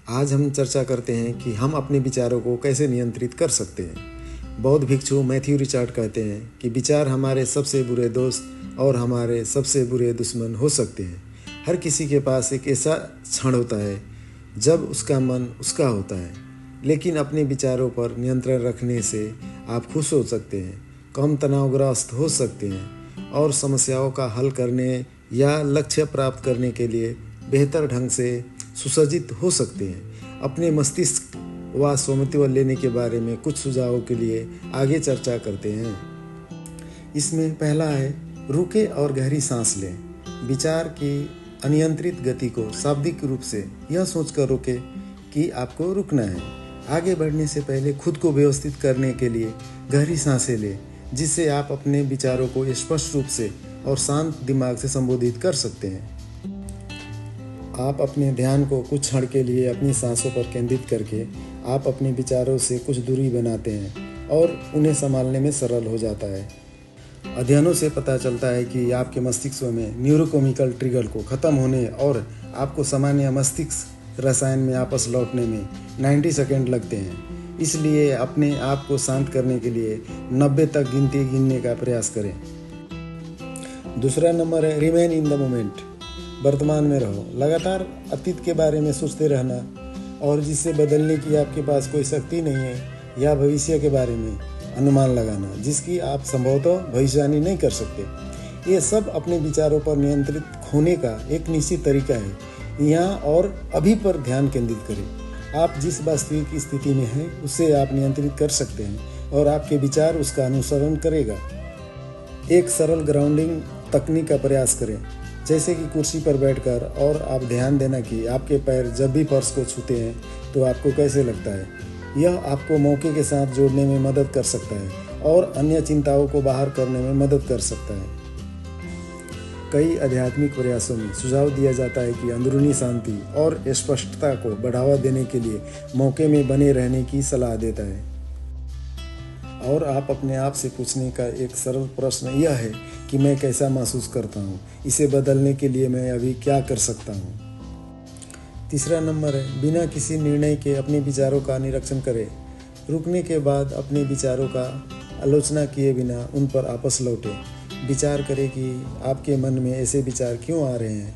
आज हम चर्चा करते हैं कि हम अपने विचारों को कैसे नियंत्रित कर सकते हैं। बौद्ध भिक्षु मैथ्यू रिचर्ड कहते हैं कि विचार हमारे सबसे बुरे दोस्त और हमारे सबसे बुरे दुश्मन हो सकते हैं। हर किसी के पास एक ऐसा क्षण होता है जब उसका मन उसका होता है, लेकिन अपने विचारों पर नियंत्रण रखने से आप खुश हो सकते हैं, कम तनावग्रस्त हो सकते हैं और समस्याओं का हल करने या लक्ष्य प्राप्त करने के लिए बेहतर ढंग से सुसज्जित हो सकते हैं। अपने मस्तिष्क व स्वामित्व लेने के बारे में कुछ सुझावों के लिए आगे चर्चा करते हैं। इसमें पहला है, रुके और गहरी सांस लें। विचार की अनियंत्रित गति को शाब्दिक रूप से यह सोचकर रोकें कि आपको रुकना है। आगे बढ़ने से पहले खुद को व्यवस्थित करने के लिए गहरी सांसें लें, जिससे आप अपने विचारों को स्पष्ट रूप से और शांत दिमाग से संबोधित कर सकते हैं। आप अपने ध्यान को कुछ क्षण के लिए अपनी सांसों पर केंद्रित करके आप अपने विचारों से कुछ दूरी बनाते हैं और उन्हें संभालने में सरल हो जाता है। अध्ययनों से पता चलता है कि आपके मस्तिष्क में न्यूरोकेमिकल ट्रिगर को खत्म होने और आपको सामान्य मस्तिष्क रसायन में वापस लौटने में 90 सेकंड लगते हैं। इसलिए अपने आप को शांत करने के लिए 90 तक गिनती गिनने का प्रयास करें। दूसरा नंबर है, रिमेन इन द मोमेंट। वर्तमान में रहो। लगातार अतीत के बारे में सोचते रहना और जिसे बदलने की आपके पास कोई शक्ति नहीं है, या भविष्य के बारे में अनुमान लगाना जिसकी आप संभवतः भविष्यवाणी नहीं कर सकते, ये सब अपने विचारों पर नियंत्रित होने का एक निश्चित तरीका है। यहाँ और अभी पर ध्यान केंद्रित करें। आप जिस वास्तविक स्थिति में हैं उसे आप नियंत्रित कर सकते हैं और आपके विचार उसका अनुसरण करेगा। एक सरल ग्राउंडिंग तकनीक का प्रयास करें, जैसे कि कुर्सी पर बैठकर और आप ध्यान देना कि आपके पैर जब भी फर्श को छूते हैं तो आपको कैसे लगता है। यह आपको मौके के साथ जोड़ने में मदद कर सकता है और अन्य चिंताओं को बाहर करने में मदद कर सकता है। कई आध्यात्मिक प्रयासों में सुझाव दिया जाता है कि अंदरूनी शांति और स्पष्टता को बढ़ावा देने के लिए मौके में बने रहने की सलाह देता है। और आप अपने आप से पूछने का एक सरल प्रश्न यह है कि मैं कैसा महसूस करता हूँ, इसे बदलने के लिए मैं अभी क्या कर सकता हूँ। तीसरा नंबर है, बिना किसी निर्णय के अपने विचारों का निरीक्षण करें। रुकने के बाद अपने विचारों का आलोचना किए बिना उन पर वापस लौटें। विचार करें कि आपके मन में ऐसे विचार क्यों आ रहे हैं,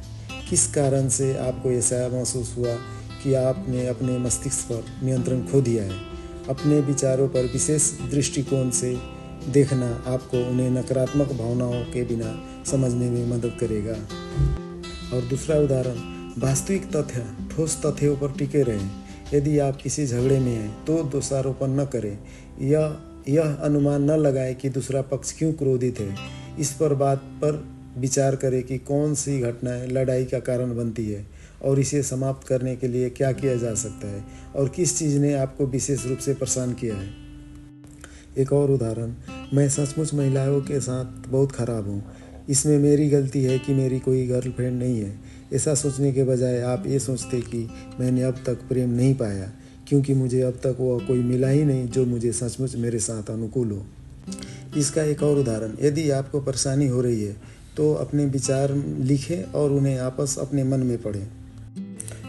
किस कारण से आपको ऐसा महसूस हुआ कि आपने अपने मस्तिष्क पर नियंत्रण खो दिया है। अपने विचारों पर विशेष दृष्टिकोण से देखना आपको उन्हें नकारात्मक भावनाओं के बिना समझने में मदद करेगा। और दूसरा उदाहरण, वास्तविक तथ्य ठोस तथ्यों पर टिके रहें। यदि आप किसी झगड़े में हैं तो दोषारोपण न करें। यह अनुमान न लगाएं कि दूसरा पक्ष क्यों क्रोधित है। इस बात पर विचार करें कि कौन सी घटनाएं लड़ाई का कारण बनती है और इसे समाप्त करने के लिए क्या किया जा सकता है और किस चीज़ ने आपको विशेष रूप से परेशान किया है। एक और उदाहरण, मैं सचमुच महिलाओं के साथ बहुत खराब हूँ। इसमें मेरी गलती है कि मेरी कोई गर्लफ्रेंड नहीं है। ऐसा सोचने के बजाय आप ये सोचते कि मैंने अब तक प्रेम नहीं पाया क्योंकि मुझे अब तक वह कोई मिला ही नहीं जो मुझे सचमुच मेरे साथ अनुकूल हो। इसका एक और उदाहरण, यदि आपको परेशानी हो रही है तो अपने विचार लिखें और उन्हें आपस अपने मन में पढ़ें।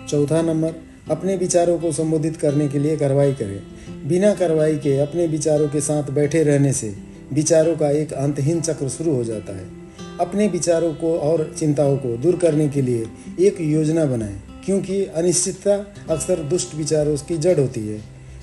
चौथा नंबर, अपने विचारों को संबोधित करने के लिए कार्रवाई करें। बिना कार्रवाई के अपने विचारों के साथ बैठे रहने से विचारों का एक अंतहीन चक्र शुरू हो जाता है। अपने विचारों को और चिंताओं को दूर करने के लिए एक योजना बनाएं, क्योंकि अनिश्चितता अक्सर दुष्ट विचारों की जड़ होती है।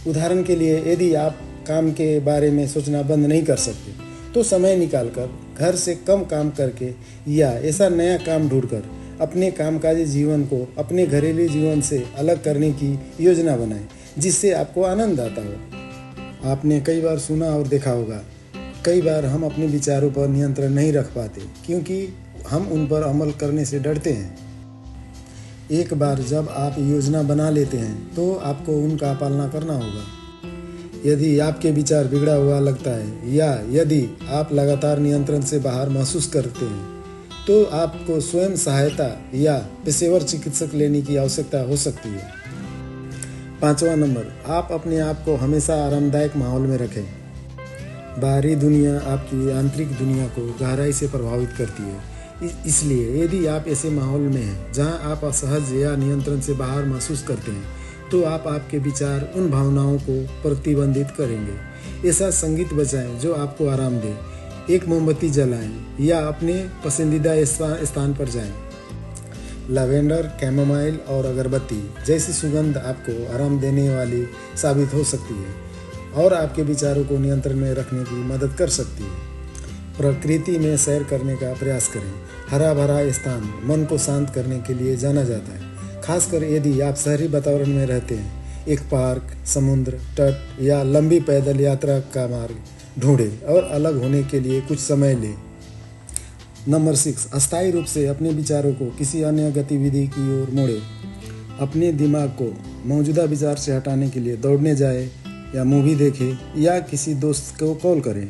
उदाहरण के लिए, यदि आप काम के बारे में सोचना बंद नहीं कर सकते तो समय निकालकर घर से कम काम करके या ऐसा नया काम ढूंढकर अपने कामकाजी जीवन को अपने घरेलू जीवन से अलग करने की योजना बनाएं, जिससे आपको आनंद आता हो। आपने कई बार सुना और देखा होगा, कई बार हम अपने विचारों पर नियंत्रण नहीं रख पाते क्योंकि हम उन पर अमल करने से डरते हैं। एक बार जब आप योजना बना लेते हैं तो आपको उनका पालना करना होगा। यदि आपके विचार बिगड़ा हुआ लगता है या यदि आप लगातार नियंत्रण से बाहर महसूस करते हैं तो आपको स्वयं सहायता या पेशेवर चिकित्सक लेने की आवश्यकता हो सकती है। पांचवा नंबर, आप अपने आप को हमेशा आरामदायक माहौल में रखें। बाहरी दुनिया आपकी आंतरिक दुनिया को गहराई से प्रभावित करती है। इसलिए यदि आप ऐसे माहौल में हैं जहां आप असहज या नियंत्रण से बाहर महसूस करते हैं तो आप आपके विचार उन भावनाओं को प्रतिबंधित करेंगे। ऐसा संगीत बजाएं जो आपको आराम दे। एक मोमबत्ती जलाएं या अपने पसंदीदा स्थान पर जाएं। लैवेंडर, कैमोमाइल और अगरबत्ती जैसी सुगंध आपको आराम देने वाली साबित हो सकती है और आपके विचारों को नियंत्रण में रखने की मदद कर सकती है। प्रकृति में सैर करने का प्रयास करें। हरा भरा स्थान मन को शांत करने के लिए जाना जाता है, खासकर यदि आप शहरी वातावरण में रहते हैं। एक पार्क, समुद्र तट या लंबी पैदल यात्रा का मार्ग ढूंढें और अलग होने के लिए कुछ समय लें। नंबर 6, अस्थायी रूप से अपने विचारों को किसी अन्य गतिविधि की ओर मोड़ें। अपने दिमाग को मौजूदा विचार से हटाने के लिए दौड़ने जाएं या मूवी देखें या किसी दोस्त को कॉल करें।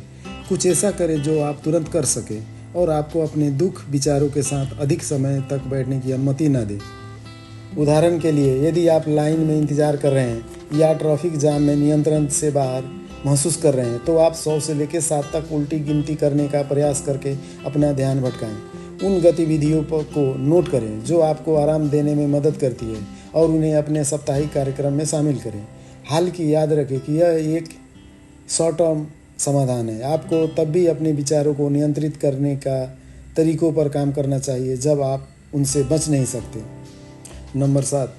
कुछ ऐसा करें जो आप तुरंत कर सकें और आपको अपने दुख विचारों के साथ अधिक समय तक बैठने की अनुमति न दें। उदाहरण के लिए, यदि आप लाइन में इंतजार कर रहे हैं या ट्रैफिक जाम में नियंत्रण से बाहर महसूस कर रहे हैं, तो आप 100 से लेकर 7 तक उल्टी गिनती करने का प्रयास करके अपना ध्यान भटकाएं। उन गतिविधियों को नोट करें जो आपको आराम देने में मदद करती है और उन्हें अपने साप्ताहिक कार्यक्रम में शामिल करें। हालांकि याद रखें कि यह एक शॉर्ट टर्म समाधान है। आपको तब भी अपने विचारों को नियंत्रित करने का तरीकों पर काम करना चाहिए जब आप उनसे बच नहीं सकते। नंबर 7,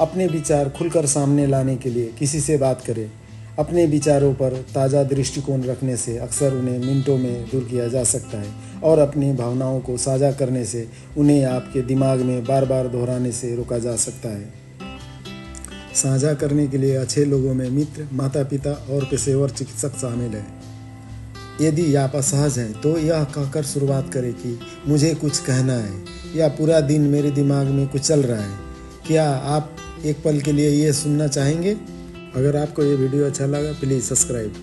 अपने विचार खुलकर सामने लाने के लिए किसी से बात करें। अपने विचारों पर ताज़ा दृष्टिकोण रखने से अक्सर उन्हें मिनटों में दूर किया जा सकता है और अपनी भावनाओं को साझा करने से उन्हें आपके दिमाग में बार बार दोहराने से रोका जा सकता है। साझा करने के लिए अच्छे लोगों में मित्र, माता पिता और पेशेवर चिकित्सक शामिल हैं। यदि आप असहज हैं तो यह कहकर शुरुआत करें कि मुझे कुछ कहना है या पूरा दिन मेरे दिमाग में कुछ चल रहा है। क्या आप एक पल के लिए ये सुनना चाहेंगे? अगर आपको ये वीडियो अच्छा लगा प्लीज़ सब्सक्राइब।